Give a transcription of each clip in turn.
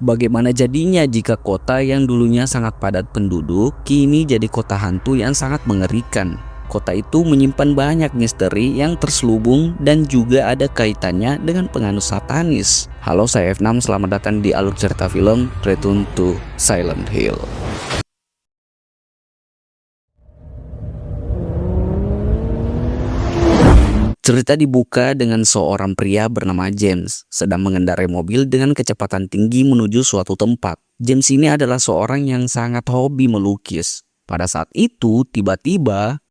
Bagaimana jadinya jika kota yang dulunya sangat padat penduduk, kini jadi kota hantu yang sangat mengerikan? Kota itu menyimpan banyak misteri yang terselubung dan juga ada kaitannya dengan penganut satanis. Halo, saya F6, selamat datang di alur cerita film Return to Silent Hill. Cerita dibuka dengan seorang pria bernama James sedang mengendarai mobil dengan kecepatan tinggi menuju suatu tempat. James ini adalah seorang yang sangat hobi melukis. Pada saat itu, tiba-tiba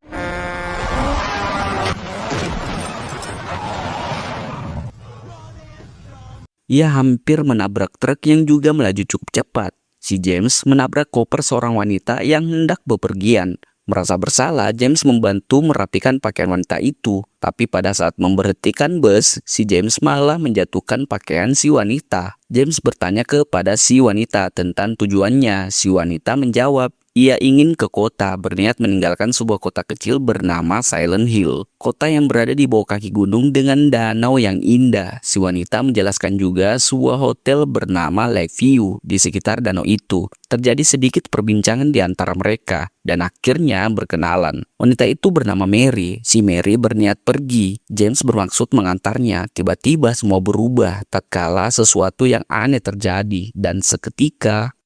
ia hampir menabrak truk yang juga melaju cukup cepat. Si James menabrak koper seorang wanita yang hendak bepergian. Merasa bersalah, James membantu merapikan pakaian wanita itu. Tapi pada saat memberhentikan bus, si James malah menjatuhkan pakaian si wanita. James bertanya kepada si wanita tentang tujuannya. Si wanita menjawab, ia ingin ke kota, berniat meninggalkan sebuah kota kecil bernama Silent Hill. Kota yang berada di bawah kaki gunung dengan danau yang indah. Si wanita menjelaskan juga sebuah hotel bernama Lakeview di sekitar danau itu. Terjadi sedikit perbincangan di antara mereka dan akhirnya berkenalan. Wanita itu bernama Mary. Si Mary berniat pergi. James bermaksud mengantarnya. Tiba-tiba semua berubah tatkala sesuatu yang aneh terjadi dan seketika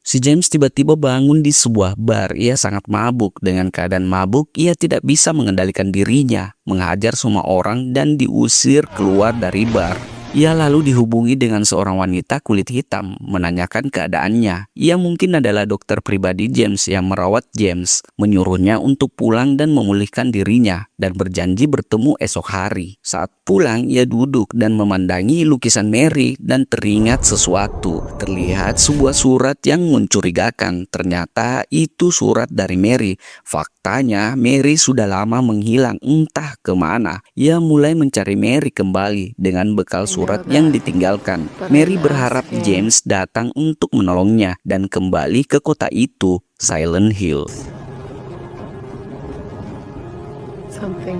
si James tiba-tiba bangun di sebuah bar. Ia sangat mabuk. Dengan keadaan mabuk, ia tidak bisa mengendalikan dirinya, menghajar semua orang dan diusir keluar dari bar. Ia lalu dihubungi dengan seorang wanita kulit hitam, menanyakan keadaannya. Ia mungkin adalah dokter pribadi James yang merawat James, menyuruhnya untuk pulang dan memulihkan dirinya, dan berjanji bertemu esok hari. Saat pulang, ia duduk dan memandangi lukisan Mary dan teringat sesuatu. Terlihat sebuah surat yang mencurigakan. Ternyata itu surat dari Mary. Faktanya, Mary sudah lama menghilang entah kemana. Ia mulai mencari Mary kembali dengan bekal surat yang ditinggalkan. Mary berharap James datang untuk menolongnya dan kembali ke kota itu, Silent Hill.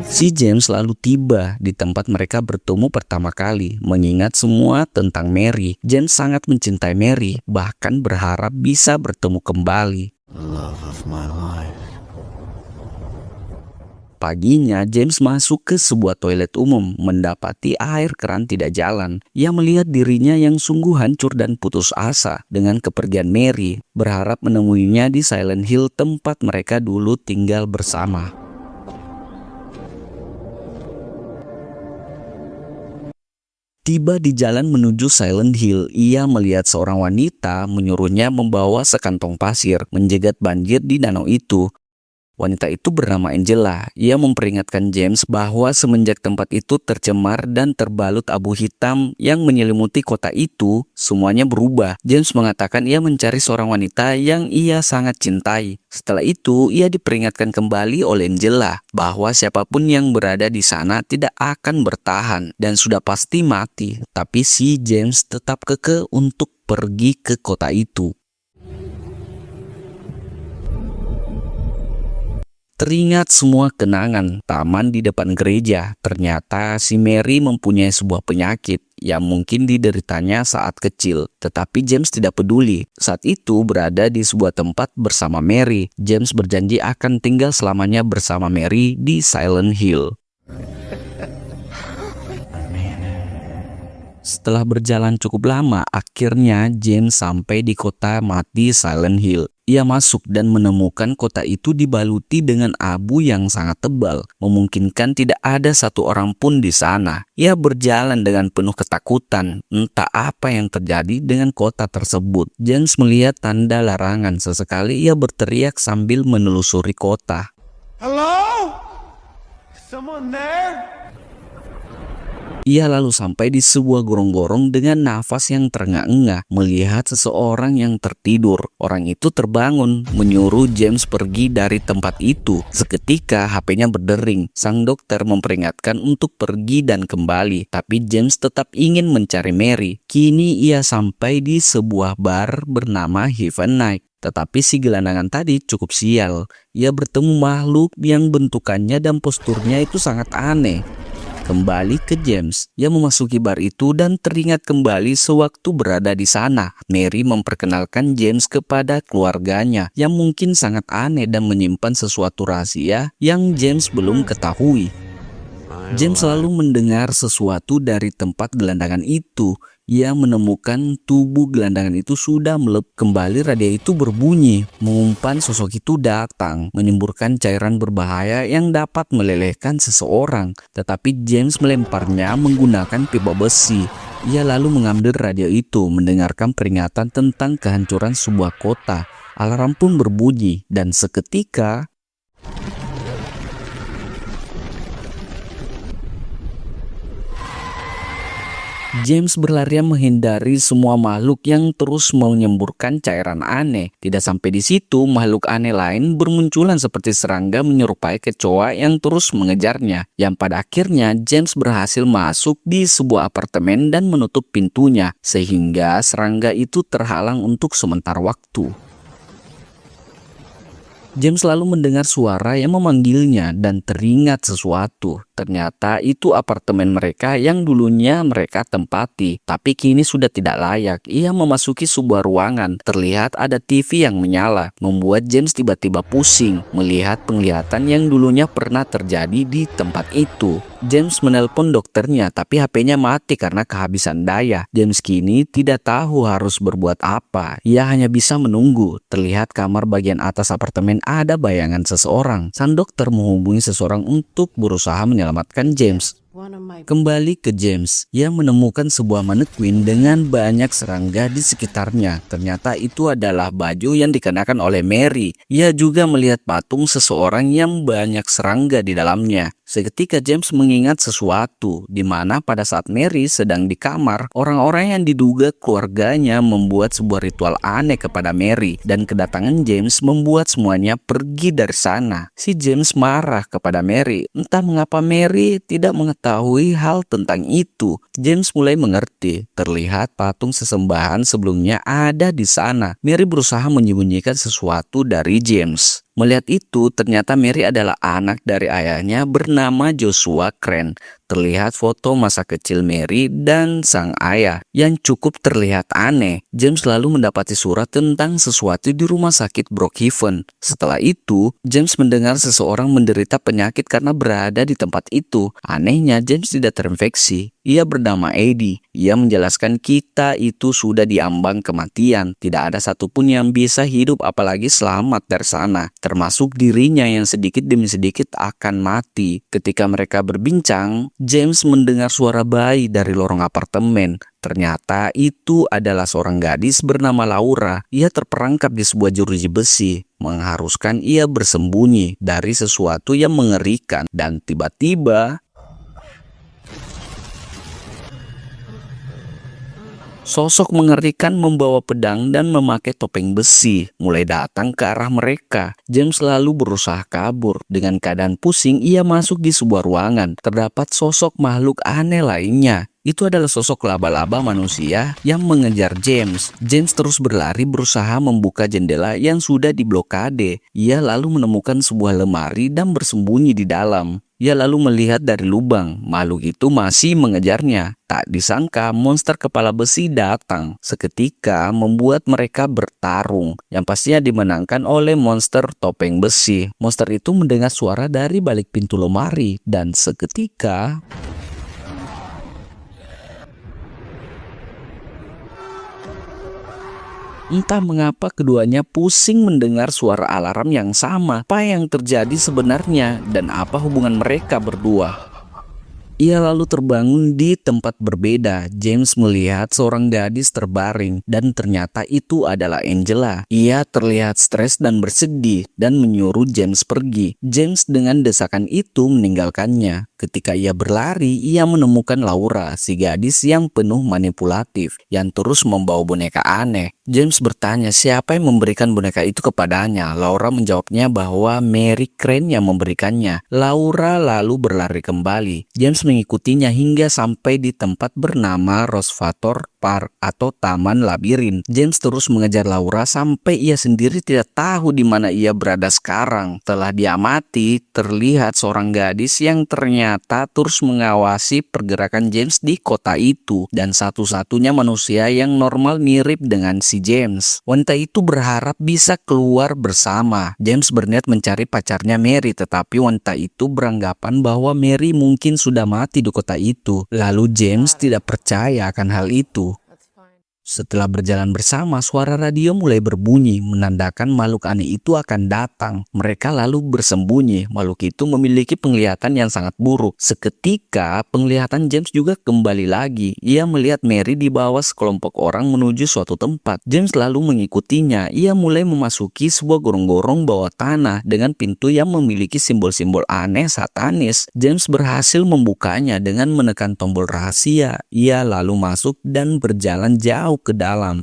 Si James lalu tiba di tempat mereka bertemu pertama kali. Mengingat semua tentang Mary, James sangat mencintai Mary, bahkan berharap bisa bertemu kembali. Love of my life. Paginya, James masuk ke sebuah toilet umum, mendapati air keran tidak jalan. Ia melihat dirinya yang sungguh hancur dan putus asa dengan kepergian Mary, berharap menemuinya di Silent Hill tempat mereka dulu tinggal bersama. Tiba di jalan menuju Silent Hill, ia melihat seorang wanita menyuruhnya membawa sekantong pasir menjegat banjir di danau itu. Wanita itu bernama Angela. Ia memperingatkan James bahwa semenjak tempat itu tercemar dan terbalut abu hitam yang menyelimuti kota itu, semuanya berubah. James mengatakan ia mencari seorang wanita yang ia sangat cintai. Setelah itu, ia diperingatkan kembali oleh Angela bahwa siapapun yang berada di sana tidak akan bertahan dan sudah pasti mati. Tapi si James tetap kekeh untuk pergi ke kota itu. Teringat semua kenangan taman di depan gereja. Ternyata si Mary mempunyai sebuah penyakit yang mungkin dideritanya saat kecil. Tetapi James tidak peduli. Saat itu berada di sebuah tempat bersama Mary. James berjanji akan tinggal selamanya bersama Mary di Silent Hill. Setelah berjalan cukup lama, akhirnya James sampai di kota mati Silent Hill. Ia masuk dan menemukan kota itu dibaluti dengan abu yang sangat tebal, memungkinkan tidak ada satu orang pun di sana. Ia berjalan dengan penuh ketakutan, entah apa yang terjadi dengan kota tersebut. James melihat tanda larangan, sesekali ia berteriak sambil menelusuri kota. Hello? Someone there? Ia lalu sampai di sebuah gorong-gorong dengan nafas yang terengah-engah melihat seseorang yang tertidur. Orang itu terbangun, menyuruh James pergi dari tempat itu. Seketika HP-nya berdering. Sang dokter memperingatkan untuk pergi dan kembali, tapi James tetap ingin mencari Mary. Kini ia sampai di sebuah bar bernama Heaven Night. Tetapi si gelandangan tadi cukup sial. Ia bertemu makhluk yang bentukannya dan posturnya itu sangat aneh. Kembali ke James, ia memasuki bar itu dan teringat kembali sewaktu berada di sana. Mary memperkenalkan James kepada keluarganya yang mungkin sangat aneh dan menyimpan sesuatu rahasia yang James belum ketahui. James selalu mendengar sesuatu dari tempat gelandangan itu. Ia menemukan tubuh gelandangan itu sudah melepuh. Kembali radio itu berbunyi. Mengumpan sosok itu datang, menyemburkan cairan berbahaya yang dapat melelehkan seseorang. Tetapi James melemparnya menggunakan pipa besi. Ia lalu mengambil radio itu, mendengarkan peringatan tentang kehancuran sebuah kota. Alarm pun berbunyi dan seketika James berlarian menghindari semua makhluk yang terus menyemburkan cairan aneh. Tidak sampai di situ, makhluk aneh lain bermunculan seperti serangga menyerupai kecoa yang terus mengejarnya. Yang pada akhirnya James berhasil masuk di sebuah apartemen dan menutup pintunya, sehingga serangga itu terhalang untuk sementara waktu. James lalu mendengar suara yang memanggilnya dan teringat sesuatu. Ternyata itu apartemen mereka yang dulunya mereka tempati, tapi kini sudah tidak layak. Ia memasuki sebuah ruangan, terlihat ada TV yang menyala, membuat James tiba-tiba pusing melihat penglihatan yang dulunya pernah terjadi di tempat itu. James menelpon dokternya, tapi HP-nya mati karena kehabisan daya. James kini tidak tahu harus berbuat apa. Ia hanya bisa menunggu. Terlihat kamar bagian atas apartemen ada bayangan seseorang. Sang dokter menghubungi seseorang untuk berusaha menyelamatkan James. Kembali ke James, ia menemukan sebuah manekuin dengan banyak serangga di sekitarnya. Ternyata itu adalah baju yang dikenakan oleh Mary. Ia juga melihat patung seseorang yang banyak serangga di dalamnya. Seketika James mengingat sesuatu, di mana pada saat Mary sedang di kamar, orang-orang yang diduga keluarganya membuat sebuah ritual aneh kepada Mary, dan kedatangan James membuat semuanya pergi dari sana. Si James marah kepada Mary, entah mengapa Mary tidak mengetahui hal tentang itu. James mulai mengerti, terlihat patung sesembahan sebelumnya ada di sana. Mary berusaha menyembunyikan sesuatu dari James. Melihat itu, ternyata Mary adalah anak dari ayahnya bernama Joshua Crane. Terlihat foto masa kecil Mary dan sang ayah yang cukup terlihat aneh. James lalu mendapati surat tentang sesuatu di rumah sakit Brookhaven. Setelah itu, James mendengar seseorang menderita penyakit karena berada di tempat itu. Anehnya, James tidak terinfeksi. Ia bernama Eddie. Ia menjelaskan kita itu sudah diambang kematian. Tidak ada satupun yang bisa hidup apalagi selamat dari sana. Termasuk dirinya yang sedikit demi sedikit akan mati. Ketika mereka berbincang, James mendengar suara bayi dari lorong apartemen. Ternyata itu adalah seorang gadis bernama Laura. Ia terperangkap di sebuah jeruji besi, mengharuskan ia bersembunyi dari sesuatu yang mengerikan. Dan tiba-tiba sosok mengerikan membawa pedang dan memakai topeng besi mulai datang ke arah mereka. James lalu berusaha kabur. Dengan keadaan pusing, ia masuk di sebuah ruangan. Terdapat sosok makhluk aneh lainnya. Itu adalah sosok laba-laba manusia yang mengejar James. James terus berlari berusaha membuka jendela yang sudah diblokade. Ia lalu menemukan sebuah lemari dan bersembunyi di dalam. Ia lalu melihat dari lubang, makhluk itu masih mengejarnya. Tak disangka monster kepala besi datang. Seketika membuat mereka bertarung, yang pastinya dimenangkan oleh monster topeng besi. Monster itu mendengar suara dari balik pintu lemari, dan seketika entah mengapa keduanya pusing mendengar suara alarm yang sama. Apa yang terjadi sebenarnya dan apa hubungan mereka berdua? Ia lalu terbangun di tempat berbeda. James melihat seorang gadis terbaring dan ternyata itu adalah Angela. Ia terlihat stres dan bersedih dan menyuruh James pergi. James dengan desakan itu meninggalkannya. Ketika ia berlari, ia menemukan Laura, si gadis yang penuh manipulatif yang terus membawa boneka aneh. James bertanya siapa yang memberikan boneka itu kepadanya. Laura menjawabnya bahwa Mary Crane yang memberikannya. Laura lalu berlari kembali. James mengikutinya hingga sampai di tempat bernama Rosewater Park atau Taman Labirin. James terus mengejar Laura sampai ia sendiri tidak tahu di mana ia berada sekarang. Setelah diamati, terlihat seorang gadis yang ternyata terus mengawasi pergerakan James di kota itu dan satu-satunya manusia yang normal mirip dengan si James. Wanita itu berharap bisa keluar bersama. James berniat mencari pacarnya Mary, tetapi wanita itu beranggapan bahwa Mary mungkin sudah mati di kota itu. Lalu James tidak percaya akan hal itu. Setelah berjalan bersama, suara radio mulai berbunyi, menandakan makhluk aneh itu akan datang. Mereka lalu bersembunyi. Makhluk itu memiliki penglihatan yang sangat buruk. Seketika, penglihatan James juga kembali lagi. Ia melihat Mary dibawa sekelompok orang menuju suatu tempat. James lalu mengikutinya. Ia mulai memasuki sebuah gorong-gorong bawah tanah dengan pintu yang memiliki simbol-simbol aneh satanis. James berhasil membukanya dengan menekan tombol rahasia. Ia lalu masuk dan berjalan jauh ke dalam.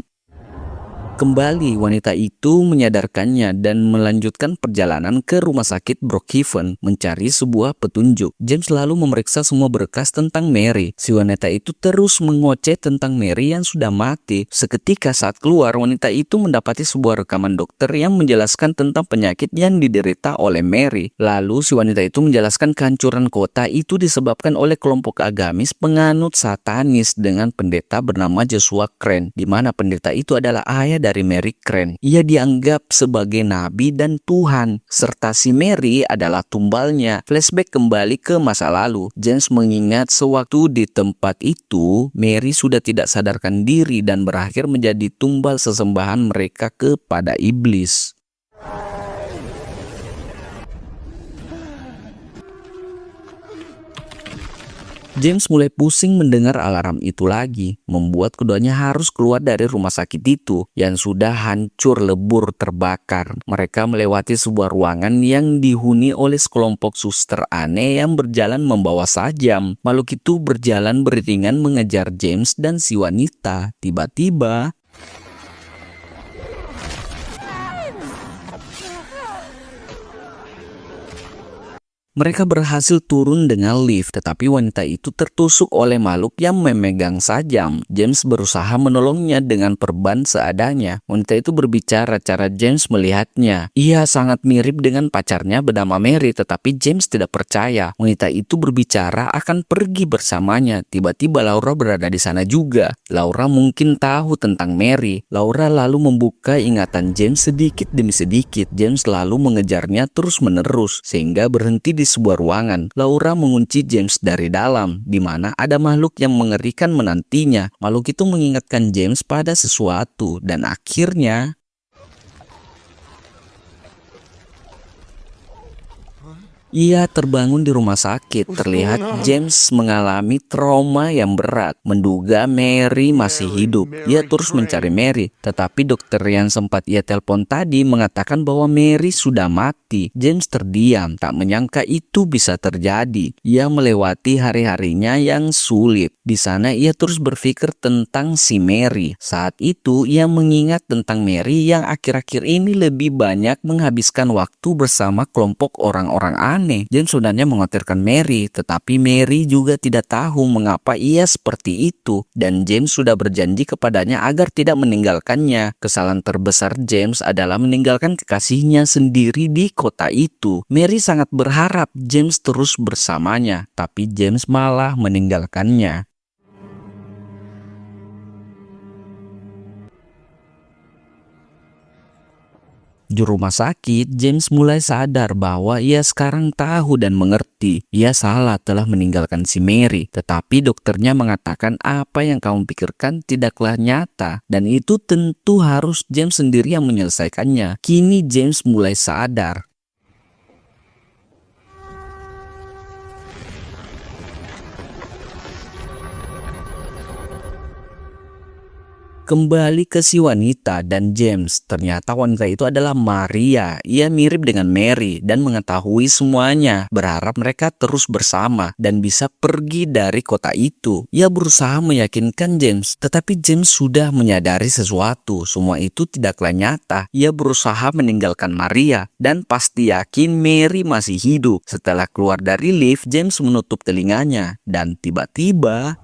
Kembali, wanita itu menyadarkannya dan melanjutkan perjalanan ke rumah sakit Brookhaven mencari sebuah petunjuk. James lalu memeriksa semua berkas tentang Mary. Si wanita itu terus mengoceh tentang Mary yang sudah mati. Seketika saat keluar, wanita itu mendapati sebuah rekaman dokter yang menjelaskan tentang penyakit yang diderita oleh Mary. Lalu si wanita itu menjelaskan kehancuran kota itu disebabkan oleh kelompok agamis penganut satanis dengan pendeta bernama Joshua Crane, di mana pendeta itu adalah ayah dari Mary Crane. Ia dianggap sebagai nabi dan Tuhan, serta si Mary adalah tumbalnya. Flashback kembali ke masa lalu. James mengingat sewaktu di tempat itu, Mary sudah tidak sadarkan diri dan berakhir menjadi tumbal sesembahan mereka kepada iblis. James mulai pusing mendengar alarm itu lagi, membuat keduanya harus keluar dari rumah sakit itu yang sudah hancur lebur terbakar. Mereka melewati sebuah ruangan yang dihuni oleh sekelompok suster aneh yang berjalan membawa sajam. Makhluk itu berjalan beriringan mengejar James dan si wanita. Tiba-tiba mereka berhasil turun dengan lift, tetapi wanita itu tertusuk oleh makhluk yang memegang sajam. James berusaha menolongnya dengan perban seadanya. Wanita itu berbicara cara James melihatnya. Ia sangat mirip dengan pacarnya bernama Mary, tetapi James tidak percaya. Wanita itu berbicara akan pergi bersamanya. Tiba-tiba Laura berada di sana juga. Laura mungkin tahu tentang Mary. Laura lalu membuka ingatan James sedikit demi sedikit. James lalu mengejarnya terus-menerus sehingga berhenti di sebuah ruangan. Laura mengunci James dari dalam, di mana ada makhluk yang mengerikan menantinya. Makhluk itu mengingatkan James pada sesuatu dan akhirnya ia terbangun di rumah sakit. Terlihat James mengalami trauma yang berat, menduga Mary masih hidup. Ia terus mencari Mary, tetapi dokter yang sempat ia telepon tadi mengatakan bahwa Mary sudah mati. James terdiam, tak menyangka itu bisa terjadi. Ia melewati hari-harinya yang sulit. Di sana ia terus berpikir tentang si Mary. Saat itu ia mengingat tentang Mary yang akhir-akhir ini lebih banyak menghabiskan waktu bersama kelompok orang-orang aneh. James sebenarnya mengkhawatirkan Mary, tetapi Mary juga tidak tahu mengapa ia seperti itu, dan James sudah berjanji kepadanya agar tidak meninggalkannya. Kesalahan terbesar James adalah meninggalkan kekasihnya sendiri di kota itu. Mary sangat berharap James terus bersamanya, tapi James malah meninggalkannya. Di rumah sakit, James mulai sadar bahwa ia sekarang tahu dan mengerti. Ia salah telah meninggalkan si Mary, tetapi dokternya mengatakan apa yang kamu pikirkan tidaklah nyata, dan itu tentu harus James sendiri yang menyelesaikannya. Kini James mulai sadar. Kembali ke si wanita dan James, ternyata wanita itu adalah Maria. Ia mirip dengan Mary dan mengetahui semuanya, berharap mereka terus bersama dan bisa pergi dari kota itu. Ia berusaha meyakinkan James, tetapi James sudah menyadari sesuatu. Semua itu tidaklah nyata. Ia berusaha meninggalkan Maria dan pasti yakin Mary masih hidup. Setelah keluar dari lift, James menutup telinganya dan tiba-tiba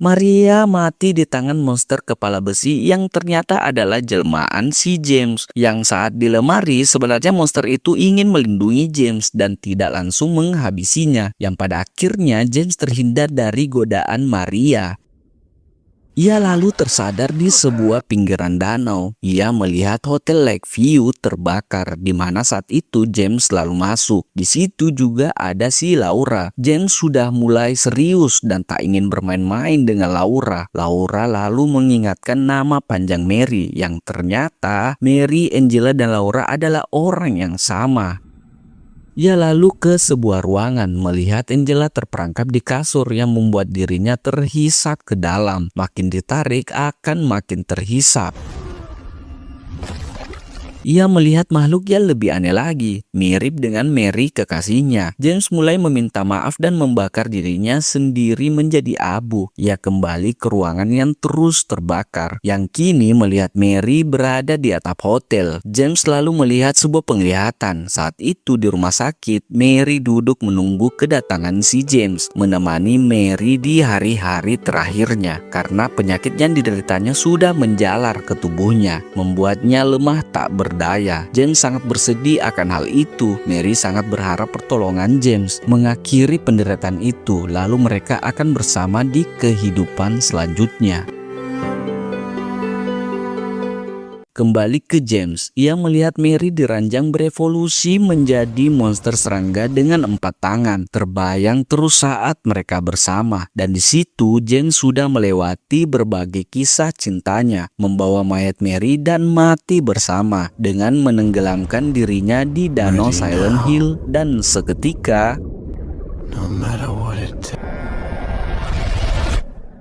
Maria mati di tangan monster kepala besi yang ternyata adalah jelmaan si James. Yang saat di lemari, sebenarnya monster itu ingin melindungi James dan tidak langsung menghabisinya. Yang pada akhirnya James terhindar dari godaan Maria. Ia lalu tersadar di sebuah pinggiran danau. Ia melihat Hotel Lakeview terbakar, di mana saat itu James lalu masuk. Di situ juga ada si Laura. James sudah mulai serius dan tak ingin bermain-main dengan Laura. Laura lalu mengingatkan nama panjang Mary, yang ternyata Mary, Angela, dan Laura adalah orang yang sama. Ia lalu ke sebuah ruangan, melihat Angela terperangkap di kasur yang membuat dirinya terhisap ke dalam. Makin ditarik akan makin terhisap. Ia melihat makhluk yang lebih aneh lagi, mirip dengan Mary kekasihnya. James mulai meminta maaf dan membakar dirinya sendiri menjadi abu. Ia kembali ke ruangan yang terus terbakar, yang kini melihat Mary berada di atap hotel. James lalu melihat sebuah penglihatan. Saat itu di rumah sakit, Mary duduk menunggu kedatangan si James, menemani Mary di hari-hari terakhirnya. Karena penyakit yang dideritanya sudah menjalar ke tubuhnya, membuatnya lemah tak berdaya. James sangat bersedih akan hal itu. Mary sangat berharap pertolongan James mengakhiri penderitaan itu, lalu mereka akan bersama di kehidupan selanjutnya. Kembali ke James, ia melihat Mary diranjang berevolusi menjadi monster serangga dengan 4 tangan, terbayang terus saat mereka bersama. Dan di situ James sudah melewati berbagai kisah cintanya, membawa mayat Mary dan mati bersama dengan menenggelamkan dirinya di danau Silent Hill. Dan seketika No matter what it takes.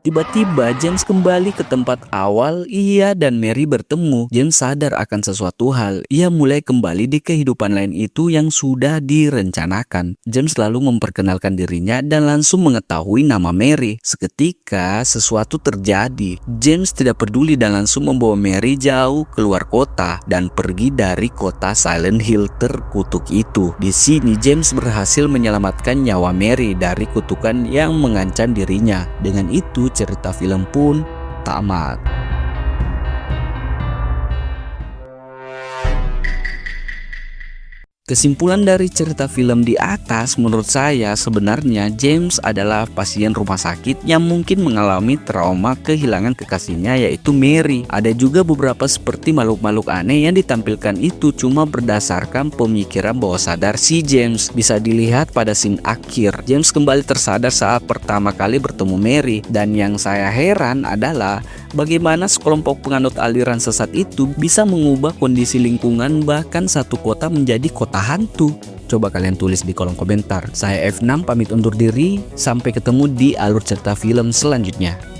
tiba-tiba James kembali ke tempat awal ia dan Mary bertemu. James sadar akan sesuatu hal. Ia mulai kembali di kehidupan lain itu yang sudah direncanakan. James lalu memperkenalkan dirinya dan langsung mengetahui nama Mary. Seketika sesuatu terjadi. James tidak peduli dan langsung membawa Mary jauh keluar kota dan pergi dari kota Silent Hill terkutuk itu. Di sini James berhasil menyelamatkan nyawa Mary dari kutukan yang mengancam dirinya. Dengan itu cerita film pun tamat. Kesimpulan dari cerita film di atas, menurut saya sebenarnya James adalah pasien rumah sakit yang mungkin mengalami trauma kehilangan kekasihnya yaitu Mary. Ada juga beberapa seperti makhluk-makhluk aneh yang ditampilkan itu cuma berdasarkan pemikiran bawah sadar si James. Bisa dilihat pada scene akhir, James kembali tersadar saat pertama kali bertemu Mary. Dan yang saya heran adalah bagaimana sekelompok penganut aliran sesat itu bisa mengubah kondisi lingkungan bahkan satu kota menjadi kota hantu. Coba kalian tulis di kolom komentar. Saya F6 pamit undur diri, sampai ketemu di alur cerita film selanjutnya.